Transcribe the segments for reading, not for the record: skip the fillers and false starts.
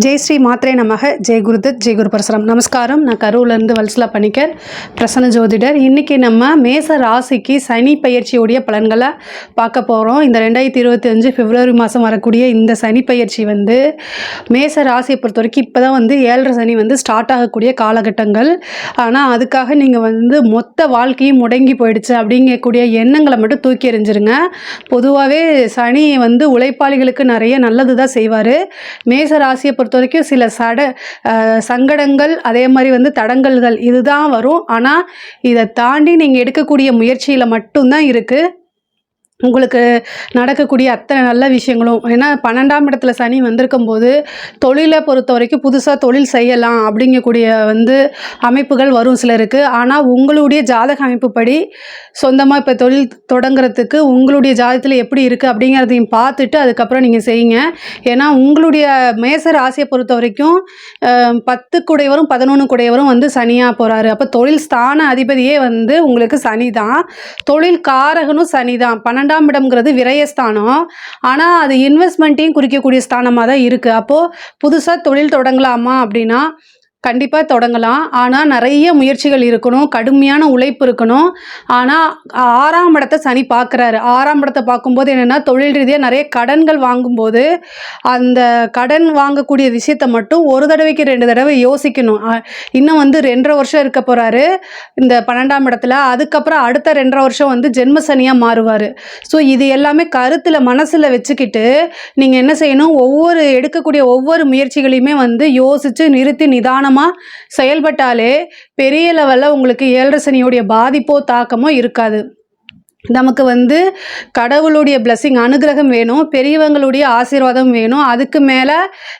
ஜெய் ஸ்ரீ மாத்ரே நமக. ஜெய் குருதத், ஜெய் குரு பரசுராம். நமஸ்காரம். நான் கரூர்லேருந்து வல்சலா பணிக்கர், பிரசன்ன ஜோதிடர். இன்றைக்கி நம்ம மேச ராசிக்கு சனி பயிற்சியுடைய பலன்களை பார்க்க போகிறோம். இந்த 2025 பிப்ரவரி மாதம் வரக்கூடிய இந்த சனி பயிற்சி மேச ராசியை பொறுத்த வரைக்கும் இப்போ தான் 7.5 சனி ஸ்டார்ட் ஆகக்கூடிய காலகட்டங்கள். ஆனால் அதுக்காக நீங்கள் மொத்த வாழ்க்கையும் முடங்கி போயிடுச்சு அப்படிங்கக்கூடிய எண்ணங்களை மட்டும் தூக்கி எறிஞ்சிருங்க. பொதுவாகவே சனி உழைப்பாளிகளுக்கு நிறைய நல்லது தான் செய்வார். மேச ராசியை பொறுத்த வரைக்கும் சில சங்கடங்கள், அதே மாதிரி தடங்கல்கள் இதுதான் வரும். ஆனால் இதை தாண்டி நீங்கள் எடுக்கக்கூடிய முயற்சியில் மட்டும்தான் இருக்குது உங்களுக்கு நடக்கக்கூடிய அத்தனை நல்ல விஷயங்களும். ஏன்னா 12ஆம் இடத்துல சனி வந்திருக்கும் போது தொழிலை பொறுத்த வரைக்கும் புதுசாக தொழில் செய்யலாம் அப்படிங்கக்கூடிய அமைப்புகள் வரும் சிலருக்கு. ஆனால் உங்களுடைய ஜாதக அமைப்புப்படி சொந்தமாக இப்போ தொழில் தொடங்குறதுக்கு உங்களுடைய ஜாதகத்தில் எப்படி இருக்குது அப்படிங்கிறதையும் பார்த்துட்டு அதுக்கப்புறம் நீங்கள் செய்யுங்க. ஏன்னா உங்களுடைய மேச ராசியை பொறுத்த வரைக்கும் 10 குடையவரும் 11 குடையவரும் சனியாக போகிறாரு. அப்போ தொழில் ஸ்தான அதிபதியே உங்களுக்கு சனி தான். தொழில் காரகனும் சனி தான். 12ஆம் இடம்ங்கிறது விரயஸ்தானம். ஆனால் அது இன்வெஸ்ட்மெண்ட்டையும் குறிக்கக்கூடிய ஸ்தானமாக தான் இருக்குது. அப்போது புதுசாக தொழில் தொடங்கலாமா அப்படின்னா கண்டிப்பாக தொடங்கலாம். ஆனால் நிறைய முயற்சிகள் இருக்கணும், கடுமையான உழைப்பு இருக்கணும். ஆனால் 6ஆம் இடத்தை சனி பார்க்குறாரு. 6ஆம் இடத்தை பார்க்கும்போது என்னென்னா தொழில் ரீதியாக நிறைய கடன்கள் வாங்கும்போது அந்த கடன் வாங்கக்கூடிய விஷயத்தை மட்டும் ஒரு தடவைக்கு 2 தடவை யோசிக்கணும். இன்னும் 2.5 வருஷம் இருக்க போகிறாரு இந்த 12ஆம் இடத்துல. அதுக்கப்புறம் அடுத்த 2.5 வருஷம் ஜென்ம சனியாக மாறுவார். ஸோ இது எல்லாமே கருத்தில் மனசில் வச்சுக்கிட்டு நீங்கள் என்ன செய்யணும், எடுக்கக்கூடிய ஒவ்வொரு முயற்சிகளையுமே யோசித்து நிறுத்தி நிதானமாக செயல்பட்டாலே பெரிய லெவலில் உங்களுக்கு 7.5 சனியோடைய பாதிப்போ தாக்கமோ இருக்காது. நமக்கு கடவுளுடைய பிளஸ்ஸிங், அனுகிரகம் வேணும், பெரியவங்களுடைய ஆசீர்வாதம் வேணும். அதுக்கு மேலே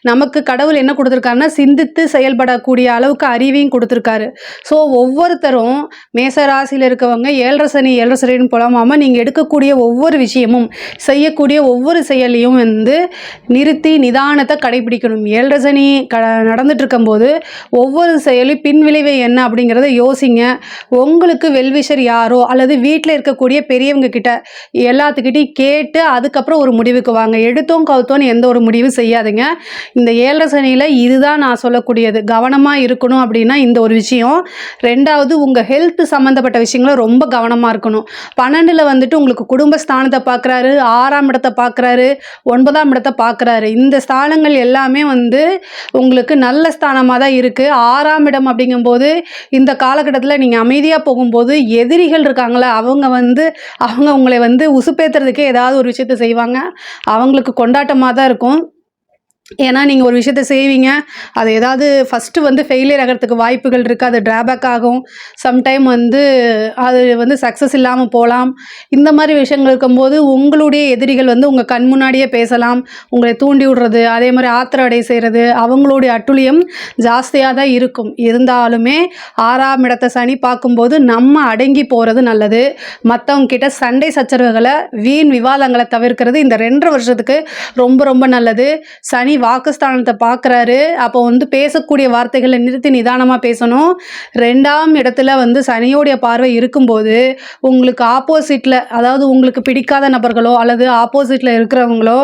நமக்கு கடவுள் என்ன கொடுத்துருக்காருன்னா சிந்தித்து செயல்படக்கூடிய அளவுக்கு அறிவையும் கொடுத்துருக்காரு. ஸோ ஒவ்வொருத்தரும் மேசராசியில் இருக்கவங்க 7.5 சனின்னு புலமாமல் நீங்கள் எடுக்கக்கூடிய ஒவ்வொரு விஷயமும் செய்யக்கூடிய ஒவ்வொரு செயலையும் நிறுத்தி நிதானத்தை கடைபிடிக்கணும். 7.5 சனி நடந்துட்டு இருக்கும்போது ஒவ்வொரு செயலும் பின்விளைவு என்ன அப்படிங்கிறத யோசிங்க. உங்களுக்கு வெல்விஷர் யாரோ அல்லது வீட்டில் இருக்கக்கூடிய பெரியவங்க கிட்ட எல்லாத்துக்கிட்டையும் கேட்டு அதுக்கப்புறம் ஒரு முடிவுக்கு வாங்க. எடுத்தோம் கவுத்தோன்னு எந்த ஒரு முடிவும் செய்யாதுங்க. இந்த 7.5 சனியில் இதுதான் நான் சொல்லக்கூடியது. கவனமாக இருக்கணும் அப்படின்னா இந்த ஒரு விஷயம். 2வது உங்கள் ஹெல்த் சம்மந்தப்பட்ட விஷயங்கள ரொம்ப கவனமாக இருக்கணும். 12ல் உங்களுக்கு குடும்பஸ்தானத்தை பார்க்குறாரு, 6ஆம் இடத்தை பார்க்குறாரு, 9ஆம் இடத்தை பார்க்குறாரு. இந்த ஸ்தானங்கள் எல்லாமே உங்களுக்கு நல்ல ஸ்தானமாக தான் இருக்குது. 6ஆம் இடம் அப்படிங்கும்போது இந்த காலகட்டத்தில் நீங்கள் அமைதியாக போகும்போது எதிரிகள் இருக்காங்களே அவங்க உங்களை உசுப்பேத்துறதுக்கே ஏதாவது ஒரு விஷயத்த செய்வாங்க. அவங்களுக்கு கொண்டாட்டமாக தான் இருக்கும். ஏன்னா நீங்கள் ஒரு விஷயத்த செய்வீங்க, அது ஏதாவது ஃபஸ்ட்டு ஃபெயிலியர் ஆகிறதுக்கு வாய்ப்புகள் இருக்குது. அது ட்ராபேக் ஆகும். சம்டைம் அது சக்ஸஸ் இல்லாமல் போகலாம். இந்த மாதிரி விஷயங்கள் இருக்கும்போது உங்களுடைய எதிரிகள் உங்கள் கண் முன்னாடியே பேசலாம், உங்களை தூண்டி விடுறது, அதே மாதிரி ஆத்திர அடை செய்கிறது, அவங்களுடைய அட்டுழியம் ஜாஸ்தியாக தான் இருக்கும். இருந்தாலுமே 6ஆம் இடத்தை சனி பார்க்கும்போது நம்ம அடங்கி போகிறது நல்லது. மற்றவங்க கிட்ட சண்டை சச்சரவுகளை, வீண் விவாதங்களை தவிர்க்கிறது இந்த 2.5 வருஷத்துக்கு ரொம்ப ரொம்ப நல்லது. சனி வாக்குஸ்தானத்தை பார்க்குறாரு. அப்போ பேசக்கூடிய வார்த்தைகளை நிறுத்தி நிதானமாக பேசணும். 2ஆம் இடத்துல சனியோடைய பார்வை இருக்கும்போது உங்களுக்கு ஆப்போசிட்டில், அதாவது உங்களுக்கு பிடிக்காத நபர்களோ அல்லது ஆப்போசிட்டில் இருக்கிறவங்களோ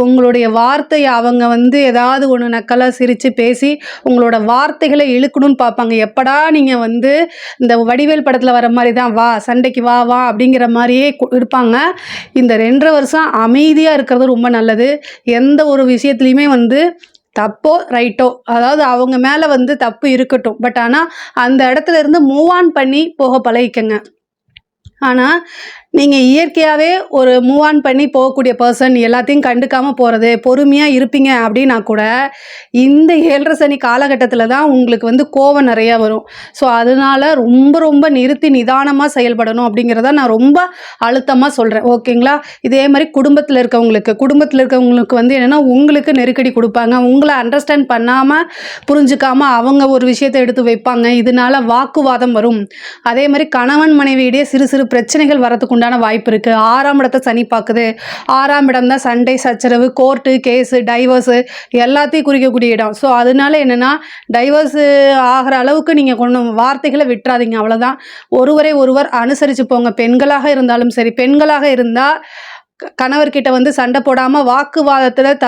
உங்களுடைய வார்த்தையை அவங்க ஏதாவது ஒன்று நக்கலாக சிரித்து பேசி உங்களோட வார்த்தைகளை இழுக்கணும்னு பார்ப்பாங்க. எப்படா நீங்கள் இந்த வடிவேல் படத்தில் வர மாதிரி தான் வா சண்டைக்கு வா வா அப்படிங்கிற மாதிரியே இருப்பாங்க. இந்த 2.5 வருஷம் அமைதியாக இருக்கிறது ரொம்ப நல்லது. எந்த ஒரு விஷயத்துலையுமே தப்போ ரைட்டோ, அதாவது அவங்க மேலே தப்பு இருக்கட்டும், பட் ஆனால் அந்த இடத்துல இருந்து மூவ் ஆன் பண்ணி போக பழகிக்கங்க. ஆனால் நீங்கள் இயற்கையாகவே ஒரு மூவ் ஆன் பண்ணி போகக்கூடிய பர்சன், எல்லாத்தையும் கண்டுக்காமல் போகிறது, பொறுமையாக இருப்பீங்க அப்படின்னா கூட இந்த 7.5 சனி காலகட்டத்தில் தான் உங்களுக்கு கோவம் நிறையா வரும். ஸோ அதனால் ரொம்ப ரொம்ப நிறுத்தி நிதானமாக செயல்படணும் அப்படிங்கிறத நான் ரொம்ப அழுத்தமாக சொல்கிறேன். ஓகேங்களா? இதே மாதிரி குடும்பத்தில் இருக்கவங்களுக்கு என்னென்னா உங்களுக்கு நெருக்கடி கொடுப்பாங்க. உங்களை அண்டர்ஸ்டாண்ட் பண்ணாமல் புரிஞ்சுக்காமல் அவங்க ஒரு விஷயத்தை எடுத்து வைப்பாங்க. இதனால் வாக்குவாதம் வரும். அதே மாதிரி கணவன் மனைவியிடையே சிறு சிறு பிரச்சனைகள் வரதுக்கு உண்டான வாய்ப்பு இருக்குது. 6ஆம் இடத்தை சனி பார்க்குது. 6ஆம் இடம் தான் சண்டை சச்சரவு, கோர்ட்டு கேஸு, டைவர்ஸு எல்லாத்தையும் குறிக்கக்கூடிய இடம். ஸோ அதனால என்னென்னா டைவர்ஸு ஆகிற அளவுக்கு நீங்கள் வார்த்தைகளை விட்டுறாதீங்க. அவ்வளோதான். ஒருவரை ஒருவர் அனுசரித்து போங்க. பெண்களாக இருந்தாலும் சரி, பெண்களாக இருந்தால் கணவர்கிட்ட வந்து சண்டை போடாமல் வாக்குவாதத்தில்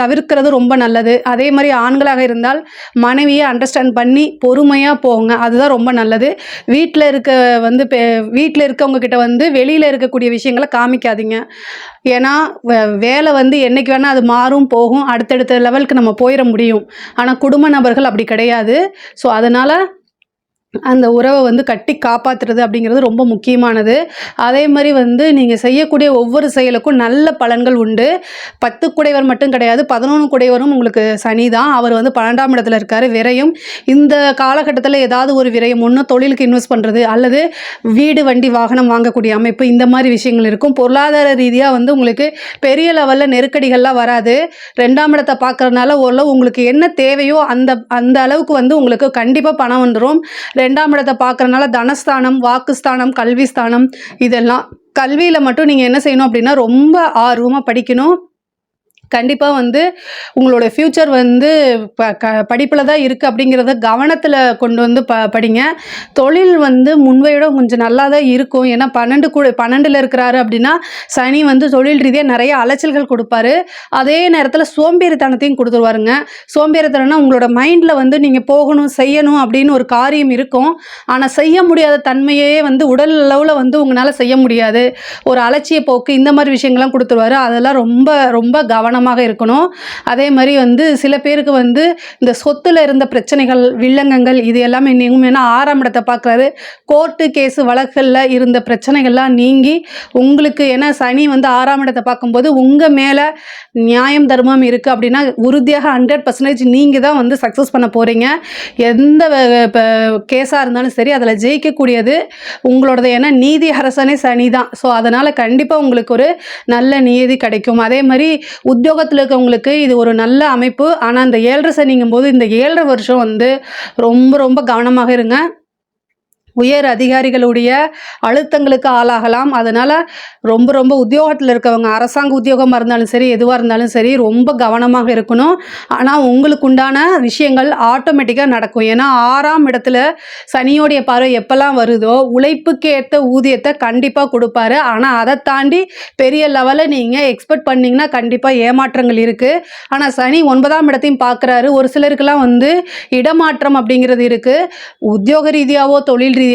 தவிர்க்கிறது ரொம்ப நல்லது. அதே மாதிரி ஆண்களாக இருந்தால் மனைவியை அண்டர்ஸ்டாண்ட் பண்ணி பொறுமையாக போங்க, அதுதான் ரொம்ப நல்லது. வீட்டில் இருக்கவங்க கிட்ட வந்து வெளியில் இருக்கக்கூடிய விஷயங்களை காமிக்காதீங்க. ஏன்னா வேலை வந்து என்றைக்கு வேணால் அது மாறும் போகும், அடுத்தடுத்த லெவலுக்கு நம்ம போயிட முடியும். ஆனால் குடும்ப நபர்கள் அப்படி கிடையாது. ஸோ அதனால் அந்த உறவை வந்து கட்டி காப்பாற்றுறது அப்படிங்கிறது ரொம்ப முக்கியமானது. அதே மாதிரி வந்து நீங்கள் செய்யக்கூடிய ஒவ்வொரு செயலுக்கும் நல்ல பலன்கள் உண்டு. 10 குடைவர் மட்டும் கிடையாது, 11 குடைவரும் உங்களுக்கு சனி தான். அவர் வந்து 12ஆம் இடத்துல இருக்கார். விரயம் இந்த காலகட்டத்தில் ஏதாவது ஒரு விரயம், ஒன்று தொழிலுக்கு இன்வெஸ்ட் பண்ணுறது அல்லது வீடு வண்டி வாகனம் வாங்கக்கூடிய அமைப்பு, இந்த மாதிரி விஷயங்கள் இருக்கும். பொருளாதார ரீதியாக வந்து உங்களுக்கு பெரிய லெவலில் நெருக்கடிகள்லாம் வராது. 2ஆம் இடத்தை பார்க்கறதுனால ஓரளவு உங்களுக்கு என்ன தேவையோ அந்த அளவுக்கு வந்து உங்களுக்கு கண்டிப்பாக பணம் வந்துடும். 2ஆம் இடத்தை பார்க்கறதுனால தனஸ்தானம், வாக்குஸ்தானம், கல்விஸ்தானம், இதெல்லாம். கல்வியில் மட்டும் நீங்கள் என்ன செய்யணும் அப்படின்னா ரொம்ப ஆர்வமாக படிக்கணும். கண்டிப்பாக வந்து உங்களோட ஃப்யூச்சர் வந்து படிப்பில் தான் இருக்குது அப்படிங்கிறத கவனத்தில் கொண்டு வந்து படிங்க. தொழில் வந்து முன்பையோட கொஞ்சம் நல்லா தான் இருக்கும். ஏன்னா 12ல் இருக்கிறாரு அப்படின்னா சனி வந்து தொழில் ரீதியாக நிறைய அலைச்சல்கள் கொடுப்பாரு. அதே நேரத்தில் சோம்பேறித்தனத்தையும் கொடுத்துருவாருங்க. சோம்பேறித்தனம்னா உங்களோட மைண்டில் வந்து நீங்கள் போகணும் செய்யணும் அப்படின்னு ஒரு காரியம் இருக்கும், ஆனால் செய்ய முடியாத தன்மையே வந்து உடல் அளவில் வந்து உங்களால் செய்ய முடியாது. ஒரு அலட்சிய போக்கு, இந்த மாதிரி விஷயங்கள்லாம் கொடுத்துருவாரு. அதெல்லாம் ரொம்ப ரொம்ப கவனமாக இருக்கணும். அதே மாதிரி வந்து சில பேருக்கு வந்து இந்த சொத்துல இருந்த பிரச்சனைகள், வில்லங்கங்கள், இது எல்லாமே நீங்கும். ஏன்னா 6ஆம் இடத்தை பார்க்குறாரு. கோர்ட்டு கேஸு வழக்குகளில் இருந்த பிரச்சனைகள்லாம் நீங்கி உங்களுக்கு, ஏன்னா சனி வந்து 6ஆம் இடத்தை பார்க்கும்போது உங்கள் மேலே நியாயம் தர்மம் இருக்குது அப்படின்னா உறுதியாக 100% நீங்கள் தான் வந்து சக்ஸஸ் பண்ண போகிறீங்க. எந்த கேஸாக இருந்தாலும் சரி அதில் ஜெயிக்கக்கூடியது உங்களோடது. ஏன்னா நீதி அரசனே சனி தான். ஸோ அதனால் கண்டிப்பாக உங்களுக்கு ஒரு நல்ல நீதி கிடைக்கும். அதே மாதிரி உத்தியோகத்தில் இருக்கவங்களுக்கு இது ஒரு நல்ல அமைப்பு. ஆனால் இந்த 7.5 சனிங்கும் போது இந்த 7.5 வருஷம் வந்து ரொம்ப ரொம்ப கவனமாக இருங்க. உயர் அதிகாரிகளுடைய அழுத்தங்களுக்கு ஆளாகலாம். அதனால் ரொம்ப ரொம்ப உத்தியோகத்தில் இருக்கவங்க, அரசாங்க உத்தியோகமாக இருந்தாலும் சரி எதுவாக இருந்தாலும் சரி ரொம்ப கவனமாக இருக்கணும். ஆனால் உங்களுக்கு உண்டான விஷயங்கள் ஆட்டோமேட்டிக்காக நடக்கும். ஏன்னா 6ஆம் இடத்துல சனியோடைய பார்வை எப்போல்லாம் வருதோ உழைப்புக்கு ஏற்ற ஊதியத்தை கண்டிப்பாக கொடுப்பாரு. ஆனால் அதை தாண்டி பெரிய லெவலில் நீங்கள் எக்ஸ்பெக்ட் பண்ணிங்கன்னா கண்டிப்பாக ஏமாற்றங்கள் இருக்குது. ஆனால் சனி 9ஆம் இடத்தையும் பார்க்குறாரு. ஒரு சிலருக்கெல்லாம் வந்து இடமாற்றம் அப்படிங்கிறது இருக்குது, உத்தியோக ரீதியாவோ தொழில் ரீதியாவோ.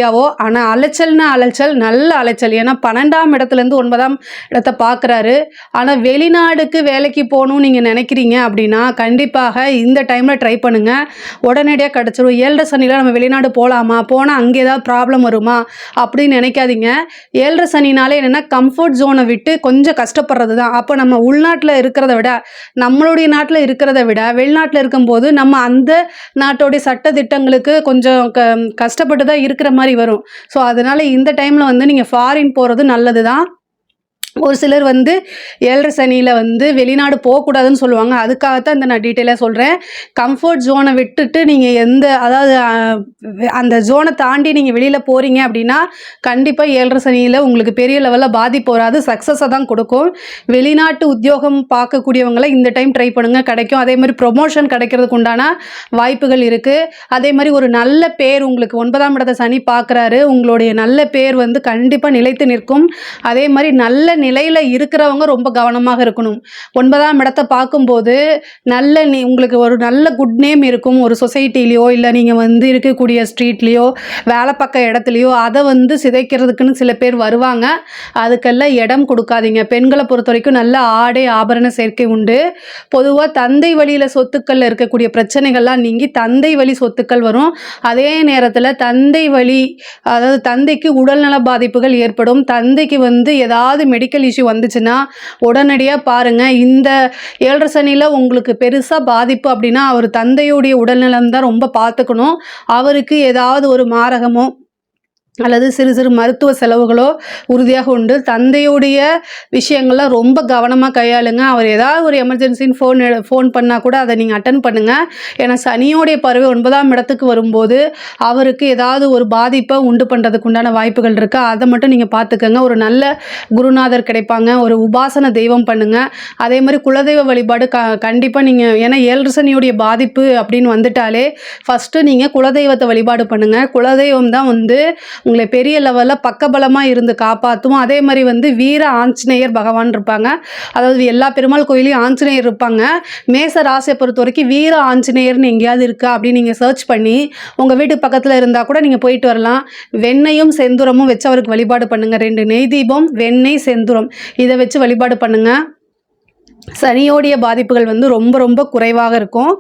ஆனால் அலைச்சல்னா அலைச்சல், நல்ல அலைச்சல். ஏன்னா 12ஆம் இடத்துலேருந்து 9ஆம் இடத்தை பார்க்குறாரு. ஆனால் வெளிநாடுக்கு வேலைக்கு போகணும்னு நீங்கள் நினைக்கிறீங்க அப்படின்னா கண்டிப்பாக இந்த டைமில் ட்ரை பண்ணுங்கள், உடனடியாக கிடச்சிரும். 7.5 சனியில் நம்ம வெளிநாடு போகலாமா, போனால் அங்கே ஏதாவது ப்ராப்ளம் வருமா அப்படின்னு நினைக்காதீங்க. 7.5 சனினாலே என்னென்னா கம்ஃபர்ட் ஜோனை விட்டு கொஞ்சம் கஷ்டப்படுறது தான். அப்போ நம்ம உள்நாட்டில் இருக்கிறத விட, நம்மளுடைய நாட்டில் இருக்கிறத விட வெளிநாட்டில் இருக்கும்போது நம்ம அந்த நாட்டோடைய சட்ட திட்டங்களுக்கு கொஞ்சம் கஷ்டப்பட்டு தான் இருக்கிற மாதிரி வரும். ஸோ அதனால் இந்த டைமில் வந்து நீங்கள் ஃபாரின் போகிறது நல்லது தான். ஒரு சிலர் வந்து 7.5 சனியில் வந்து வெளிநாடு போகக்கூடாதுன்னு சொல்லுவாங்க. அதுக்காகத்தான் இந்த நான் டீட்டெயிலாக சொல்கிறேன். கம்ஃபர்ட் ஜோனை விட்டுட்டு நீங்கள் அந்த ஜோனை தாண்டி நீங்கள் வெளியில் போகிறீங்க அப்படின்னா கண்டிப்பாக 7.5 சனியில் உங்களுக்கு பெரிய லெவலில் பாதிப்பு வராது, சக்ஸஸை தான் கொடுக்கும். வெளிநாட்டு உத்தியோகம் பார்க்கக்கூடியவங்களை இந்த டைம் ட்ரை பண்ணுங்கள், கிடைக்கும். அதே மாதிரி ப்ரொமோஷன் கிடைக்கிறதுக்கு உண்டான வாய்ப்புகள் இருக்குது. அதே மாதிரி ஒரு நல்ல பேர் உங்களுக்கு 9ஆம் இடத்தை சனி பார்க்குறாரு. உங்களுடைய நல்ல பேர் வந்து கண்டிப்பாக நிலைத்து நிற்கும். அதே மாதிரி நல்ல நிலையில் இருக்கிறவங்க ரொம்ப கவனமாக இருக்கணும். 9ஆம் இடத்தை பார்க்கும்போது உங்களுக்கு ஒரு நல்ல குட் நேம் இருக்கும். ஒரு சொசைட்டிலையோ இல்லை நீங்கள் வந்து இருக்கக்கூடிய ஸ்ட்ரீட்லேயோ வேலை பக்க இடத்துலையோ அதை வந்து சிதைக்கிறதுக்குன்னு சில பேர் வருவாங்க. அதுக்கெல்லாம் இடம் கொடுக்காதீங்க. பெண்களை பொறுத்த வரைக்கும் நல்ல ஆடை ஆபரண சேர்க்கை உண்டு. பொதுவாக தந்தை வழியில் சொத்துக்களில் இருக்கக்கூடிய பிரச்சனைகள்லாம் நீங்கி தந்தை வழி சொத்துக்கள் வரும். அதே நேரத்தில் தந்தை வழி, அதாவது தந்தைக்கு உடல்நல பாதிப்புகள் ஏற்படும். தந்தைக்கு வந்து ஏதாவது மெடிக்கல் இஷ்யூ வந்துச்சுன்னா உடனடியாக பாருங்கள். இந்த 7.5 சனியில் உங்களுக்கு பெருசாக பாதிப்பு அப்படின்னா அவர் தந்தையுடைய உடல்நலம் தான் ரொம்ப பார்த்துக்கணும். அவருக்கு ஏதாவது ஒரு மாரகமோ அல்லது சிறு சிறு மருத்துவ செலவுகளோ உறுதியாக உண்டு. தந்தையுடைய விஷயங்கள்லாம் ரொம்ப கவனமாக கையாளுங்க. அவர் ஏதாவது ஒரு எமர்ஜென்சின்னு ஃபோன் பண்ணால் கூட அதை நீங்கள் அட்டன் பண்ணுங்கள். ஏன்னா சனியோடைய பார்வை 9ஆம் இடத்துக்கு வரும்போது அவருக்கு ஏதாவது ஒரு பாதிப்பை உண்டு பண்ணுறதுக்கு உண்டான வாய்ப்புகள் இருக்குது. அதை மட்டும் நீங்கள் பார்த்துக்கோங்க. ஒரு நல்ல குருநாதர் கிடைப்பாங்க, ஒரு உபாசன தெய்வம் பண்ணுங்கள். அதே மாதிரி குலதெய்வ வழிபாடு கண்டிப்பாக நீங்கள், ஏன்னா 7.5 சனியுடைய பாதிப்பு அப்படின்னு வந்துட்டாலே ஃபஸ்ட்டு நீங்கள் குலதெய்வத்தை வழிபாடு பண்ணுங்கள். குலதெய்வம் தான் வந்து உங்களை பெரிய லெவலில் பக்கபலமாக இருந்து காப்பாற்றும். அதே மாதிரி வந்து வீர ஆஞ்சநேயர் பகவான் இருப்பாங்க. அதாவது எல்லா பெருமாள் கோயிலையும் ஆஞ்சநேயர் இருப்பாங்க. மேச ராசியை பொறுத்த வரைக்கும் வீர ஆஞ்சநேயர்னு எங்கேயாவது இருக்கா அப்படின்னு நீங்கள் சர்ச் பண்ணி உங்கள் வீட்டு பக்கத்தில் இருந்தால் கூட நீங்கள் போயிட்டு வரலாம். வெண்ணையும் செந்துரமும் வச்சு அவருக்கு வழிபாடு பண்ணுங்கள். 2 நெய் தீபம், வெண்ணெய், செந்துரம் இதை வச்சு வழிபாடு பண்ணுங்கள். சனியோடைய பாதிப்புகள் வந்து ரொம்ப ரொம்ப குறைவாக இருக்கும்.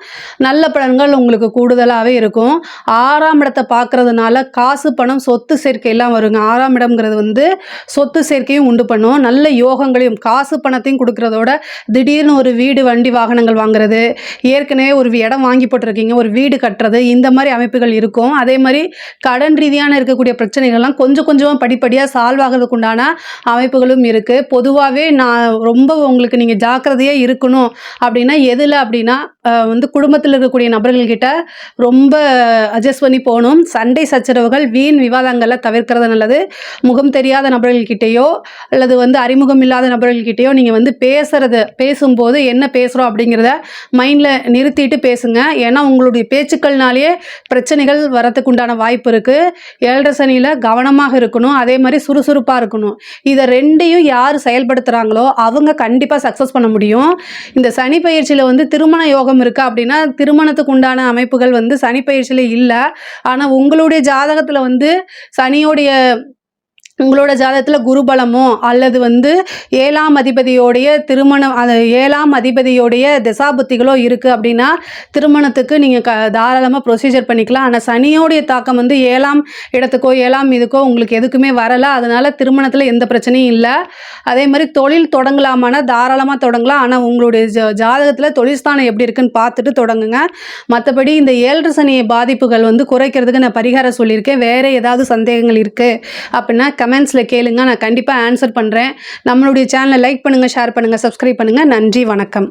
நல்ல பலன்கள் உங்களுக்கு கூடுதலாகவே இருக்கும். 6ஆம் இடத்தை பார்க்கறதுனால காசு பணம் சொத்து சேர்க்கையெல்லாம் வருங்க. 6ஆம் இடம்ங்கிறது வந்து சொத்து சேர்க்கையும் உண்டு பண்ணும். நல்ல யோகங்களையும் காசு பணத்தையும் கொடுக்கறதோட திடீர்னு ஒரு வீடு வண்டி வாகனங்கள் வாங்குறது, ஏற்கனவே ஒரு இடம் வாங்கி போட்டிருக்கீங்க ஒரு வீடு கட்டுறது, இந்த மாதிரி அமைப்புகள் இருக்கும். அதே மாதிரி கடன் ரீதியான இருக்கக்கூடிய பிரச்சனைகள்லாம் கொஞ்சம் கொஞ்சமாக படிப்படியாக சால்வ் ஆகிறதுக்கு உண்டான அமைப்புகளும் இருக்குது. பொதுவாகவே நான் ரொம்ப உங்களுக்கு நீங்கள் ஜாக்கிரதையாக இருக்கணும் அப்படின்னா எதில் அப்படின்னா வந்து குடும்பத்தில் இருக்கக்கூடிய நபர்கள்கிட்ட ரொம்ப அட்ஜஸ்ட் பண்ணி போகணும். சண்டை சச்சரவுகள் வீண் விவாதங்களை தவிர்க்கிறது நல்லது. முகம் தெரியாத நபர்கள்கிட்டயோ அல்லது வந்து அறிமுகம் இல்லாத நபர்கள்கிட்டயோ நீங்கள் வந்து பேசும்போது என்ன பேசுகிறோம் அப்படிங்கிறத மைண்டில் நிறுத்திட்டு பேசுங்க. ஏன்னா உங்களுடைய பேச்சுக்கள்னாலேயே பிரச்சனைகள் வரத்துக்கு உண்டான வாய்ப்பு இருக்குது. 7.5 சனியில் கவனமாக இருக்கணும். அதே மாதிரி சுறுசுறுப்பாக இருக்கணும். இதை ரெண்டையும் யார் செயல்படுத்துகிறாங்களோ அவங்க கண்டிப்பாக சக்ஸஸ் பண்ண முடியும். இந்த சனி பயிற்சியில் வந்து திருமண யோகம் இருக்கா அப்படின்னா திருமணத்துக்கு உண்டான அமைப்புகள் வந்து சனி பயிற்சியில் இல்லை. ஆனால் உங்களுடைய ஜாதகத்தில் வந்து உங்களோட ஜாதகத்தில் குருபலமோ அல்லது வந்து 7ஆம் அதிபதியோடைய திருமணம், அது 7ஆம் அதிபதியோடைய திசாபுத்திகளோ இருக்குது அப்படின்னா திருமணத்துக்கு நீங்கள் தாராளமாக ப்ரொசீஜர் பண்ணிக்கலாம். ஆனால் சனியோடைய தாக்கம் வந்து 7ஆம் இடத்துக்கோ 7ஆம் இதுக்கோ உங்களுக்கு எதுக்குமே வரலை. அதனால் திருமணத்தில் எந்த பிரச்சனையும் இல்லை. அதே மாதிரி தொழில் தொடங்கலாமான்னா தாராளமாக தொடங்கலாம். ஆனால் உங்களுடைய ஜாதகத்தில் தொழில் ஸ்தானம் எப்படி இருக்குன்னு பார்த்துட்டு தொடங்குங்க. மற்றபடி இந்த 7.5 சனி பாதிப்புகள் வந்து குறைக்கிறதுக்கு நான் பரிகாரம் சொல்லியிருக்கேன். வேறு ஏதாவது சந்தேகங்கள் இருக்குது அப்படின்னா கமெண்ட்ஸில் கேளுங்க, நான் கண்டிப்பாக ஆன்சர் பண்ணுறேன். நம்மளுடைய சேனலை லைக் பண்ணுங்கள், ஷேர் பண்ணுங்கள், சப்ஸ்கிரைப் பண்ணுங்கள். நன்றி, வணக்கம்.